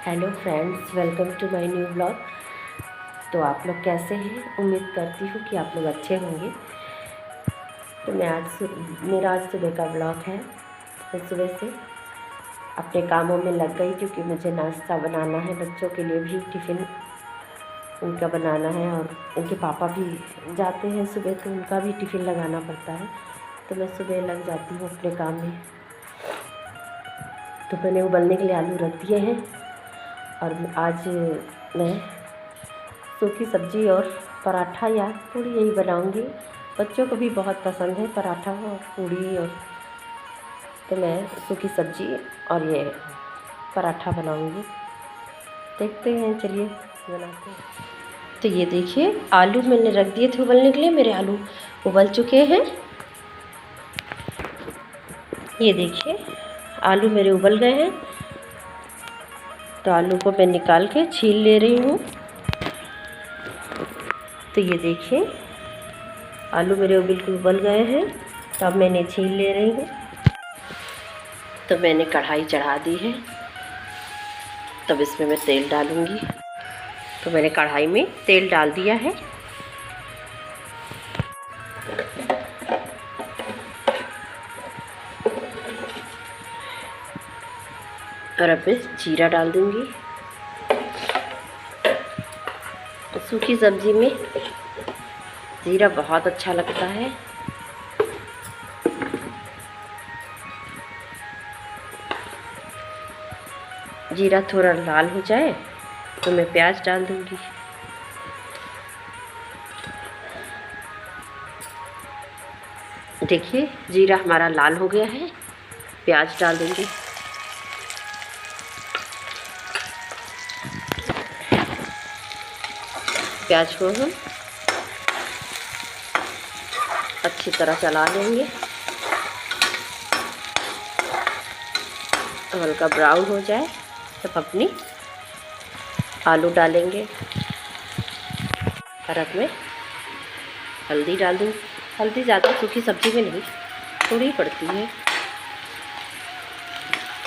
Hello friends, welcome to my new blog. तो आप लोग कैसे हैं? उम्मीद करती हूँ कि आप लोग अच्छे होंगे। तो मेरा आज सुबह का ब्लॉग है। मैं सुबह से अपने कामों में लग गई क्योंकि मुझे नाश्ता बनाना है, बच्चों के लिए भी टिफ़िन उनका बनाना है और उनके पापा भी जाते हैं सुबह, तो उनका भी टिफ़िन लगाना पड़ता है। तो मैं सुबह लग जाती हूँ अपने काम में। तो मैंने उबलने के लिए आलू रख दिए हैं और आज मैं सूखी सब्ज़ी और पराठा या पूड़ी यही बनाऊंगी। बच्चों को भी बहुत पसंद है पराठा और पूड़ी। और तो मैं सूखी सब्ज़ी और ये पराठा बनाऊंगी। देखते हैं, चलिए बनाते हैं। तो ये देखिए, आलू मैंने रख दिए थे उबलने के लिए। मेरे आलू उबल चुके हैं। ये देखिए, आलू मेरे उबल गए हैं। तो आलू को मैं निकाल के छील ले रही हूँ। तो ये देखिए, आलू मेरे बिल्कुल उबल गए हैं। तो अब मैंने छील ले रही हूँ। तो मैंने कढ़ाई चढ़ा दी है। तब इसमें मैं तेल डालूँगी। तो मैंने कढ़ाई में तेल डाल दिया है। और अब मैं जीरा डाल दूँगी। सूखी सब्ज़ी में जीरा बहुत अच्छा लगता है। जीरा थोड़ा लाल हो जाए तो मैं प्याज डाल दूँगी। देखिए, जीरा हमारा लाल हो गया है। प्याज डाल दूँगी। प्याज को हम अच्छी तरह चला लेंगे। हल्का ब्राउन हो जाए तब अपनी आलू डालेंगे। और अब मैं हल्दी डाल दूँ। हल्दी ज़्यादा सूखी सब्ज़ी में नहीं, थोड़ी पड़ती है,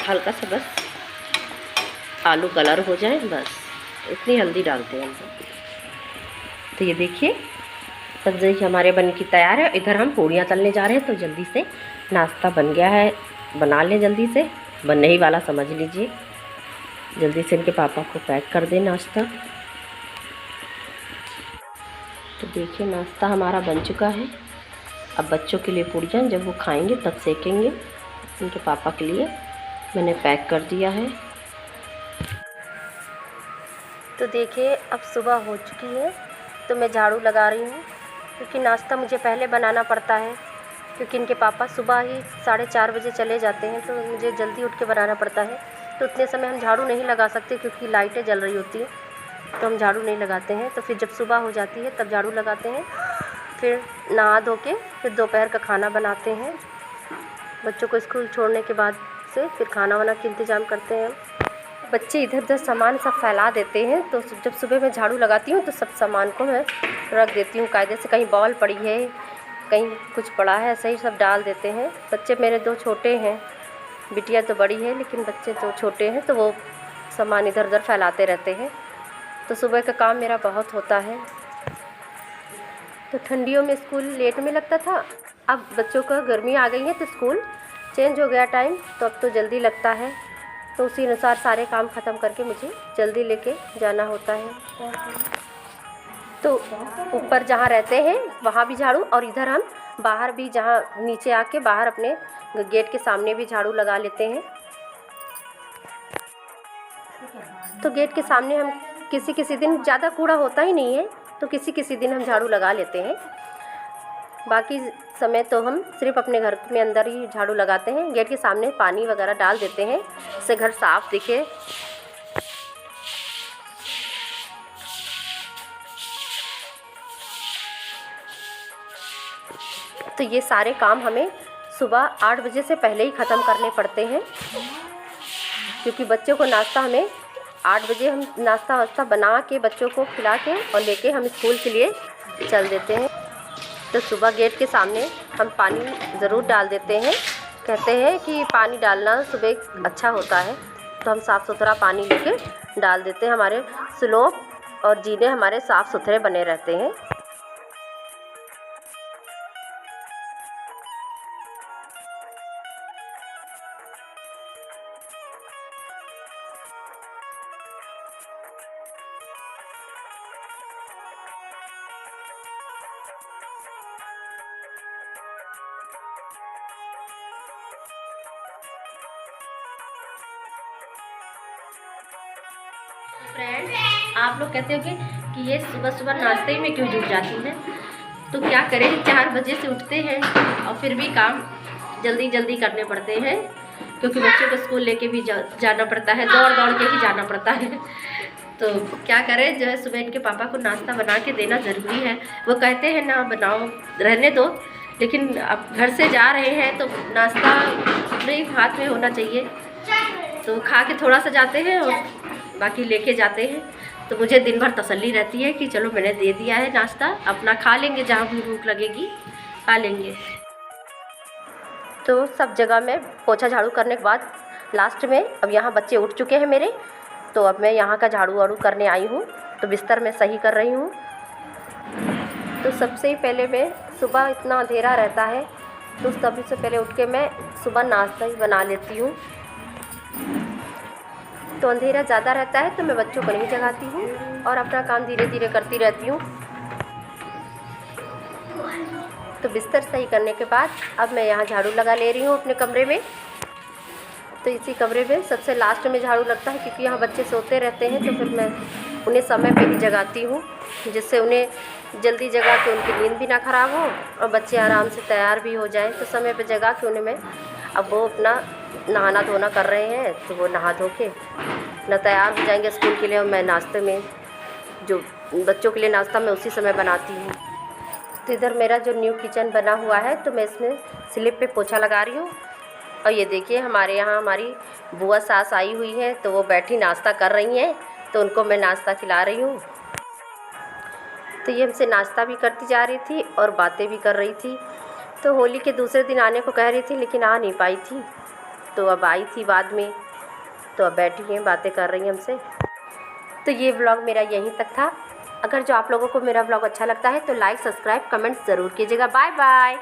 हल्का सा, बस आलू कलर हो जाए, बस इतनी हल्दी डालते हैं हम। तो ये देखिए, सब्ज़ी हमारे बन की तैयार है। इधर हम पूड़ियाँ तलने जा रहे हैं। तो जल्दी से नाश्ता बन गया है, बना लें जल्दी से, बनने ही वाला समझ लीजिए। जल्दी से इनके पापा को पैक कर दें नाश्ता। तो देखिए, नाश्ता हमारा बन चुका है। अब बच्चों के लिए पूड़ियाँ जब वो खाएंगे तब सेकेंगे। उनके पापा के लिए मैंने पैक कर दिया है। तो देखिए, अब सुबह हो चुकी है। तो मैं झाड़ू लगा रही हूँ क्योंकि नाश्ता मुझे पहले बनाना पड़ता है, क्योंकि इनके पापा सुबह ही 4:30 बजे चले जाते हैं। तो मुझे जल्दी उठ के बनाना पड़ता है। तो उतने समय हम झाड़ू नहीं लगा सकते क्योंकि लाइटें जल रही होती हैं। तो हम झाड़ू नहीं लगाते हैं। तो फिर जब सुबह हो जाती है तब झाड़ू लगाते हैं। फिर नहा धो के फिर दोपहर का खाना बनाते हैं। बच्चों को स्कूल छोड़ने के बाद से फिर खाना वाना का इंतज़ाम करते हैं। बच्चे इधर उधर सामान सब फैला देते हैं। तो जब सुबह मैं झाड़ू लगाती हूँ तो सब सामान को मैं रख देती हूँ कायदे से। कहीं बॉल पड़ी है, कहीं कुछ पड़ा है, ऐसे ही सब डाल देते हैं। बच्चे मेरे 2 छोटे हैं, बिटिया तो बड़ी है लेकिन बच्चे 2 छोटे हैं। तो वो सामान इधर उधर फैलाते रहते हैं। तो सुबह का काम मेरा बहुत होता है। तो ठंडियों में स्कूल लेट में लगता था। अब बच्चों का गर्मी आ गई है तो स्कूल चेंज हो गया टाइम, तो अब तो जल्दी लगता है। तो उसी अनुसार सारे काम ख़त्म करके मुझे जल्दी लेके जाना होता है। तो ऊपर जहाँ रहते हैं वहाँ भी झाड़ू, और इधर हम बाहर भी, जहाँ नीचे आके बाहर अपने गेट के सामने भी झाड़ू लगा लेते हैं। तो गेट के सामने हम किसी दिन ज़्यादा कूड़ा होता ही नहीं है, तो किसी दिन हम झाड़ू लगा लेते हैं। बाकी समय तो हम सिर्फ अपने घर में अंदर ही झाड़ू लगाते हैं। गेट के सामने पानी वगैरह डाल देते हैं, इससे घर साफ दिखे। तो ये सारे काम हमें सुबह 8 बजे से पहले ही ख़त्म करने पड़ते हैं, क्योंकि बच्चों को नाश्ता हमें 8 बजे हम नाश्ता वास्ता बना के बच्चों को खिला के और लेके हम स्कूल के लिए चल देते हैं। तो सुबह गेट के सामने हम पानी ज़रूर डाल देते हैं। कहते हैं कि पानी डालना सुबह अच्छा होता है। तो हम साफ़ सुथरा पानी लेके डाल देते हैं। हमारे स्लोप और जीने हमारे साफ़ सुथरे बने रहते हैं। फ्रेंड्स, आप लोग कहते होंगे कि ये सुबह सुबह नाश्ते में क्यों जुट जाती हैं। तो क्या करें, 4 बजे से उठते हैं और फिर भी काम जल्दी जल्दी करने पड़ते हैं, क्योंकि बच्चों को स्कूल लेके भी जाना पड़ता है, दौड़ दौड़ के ही जाना पड़ता है। तो क्या करें, जो है सुबह इनके पापा को नाश्ता बना के देना ज़रूरी है। वो कहते हैं ना बनाओ, रहने दो, लेकिन अब घर से जा रहे हैं तो नाश्ता अपने हाथ में होना चाहिए। तो खा के थोड़ा सा जाते हैं और बाकी लेके जाते हैं। तो मुझे दिन भर तसल्ली रहती है कि चलो मैंने दे दिया है नाश्ता, अपना खा लेंगे, जहाँ भी भूख लगेगी खा लेंगे। तो सब जगह में पोछा झाड़ू करने के बाद लास्ट में अब यहाँ बच्चे उठ चुके हैं मेरे, तो अब मैं यहाँ का झाड़ू वाड़ू करने आई हूँ। तो बिस्तर में सही कर रही हूँ। तो सबसे पहले मैं सुबह इतना अंधेरा रहता है तो सभी से पहले उठ के मैं सुबह नाश्ता ही बना लेती हूँ। तो अंधेरा ज़्यादा रहता है तो मैं बच्चों को नहीं जगाती हूँ और अपना काम धीरे धीरे करती रहती हूँ। तो बिस्तर सही करने के बाद अब मैं यहाँ झाड़ू लगा ले रही हूँ अपने कमरे में। तो इसी कमरे में सबसे लास्ट में झाड़ू लगता है, क्योंकि यहाँ बच्चे सोते रहते हैं तो फिर मैं उन्हें समय पे ही जगाती हूँ, जिससे उन्हें जल्दी जगा के उनकी नींद भी ना ख़राब हो और बच्चे आराम से तैयार भी हो जाएं। तो समय पे जगा के उन्हें मैं, अब वो अपना नहाना धोना कर रहे हैं तो वो नहा धो के ना तैयार हो जाएंगे स्कूल के लिए। और मैं नाश्ते में, जो बच्चों के लिए नाश्ता मैं उसी समय बनाती हूँ। तो इधर मेरा जो न्यू किचन बना हुआ है तो मैं इसमें स्लिप पे पोछा लगा रही हूँ। और ये देखिए, हमारे यहाँ हमारी बुआ सास आई हुई है तो वो बैठी नाश्ता कर रही हैं, तो उनको मैं नाश्ता खिला रही हूँ। तो ये हमसे नाश्ता भी करती जा रही थी और बातें भी कर रही थी। तो होली के दूसरे दिन आने को कह रही थी लेकिन आ नहीं पाई थी, तो अब आई थी बाद में। तो अब बैठी हैं, बातें कर रही हैं हमसे। तो ये व्लॉग मेरा यहीं तक था। अगर जो आप लोगों को मेरा व्लॉग अच्छा लगता है तो लाइक, सब्सक्राइब, कमेंट्स ज़रूर कीजिएगा। Bye bye.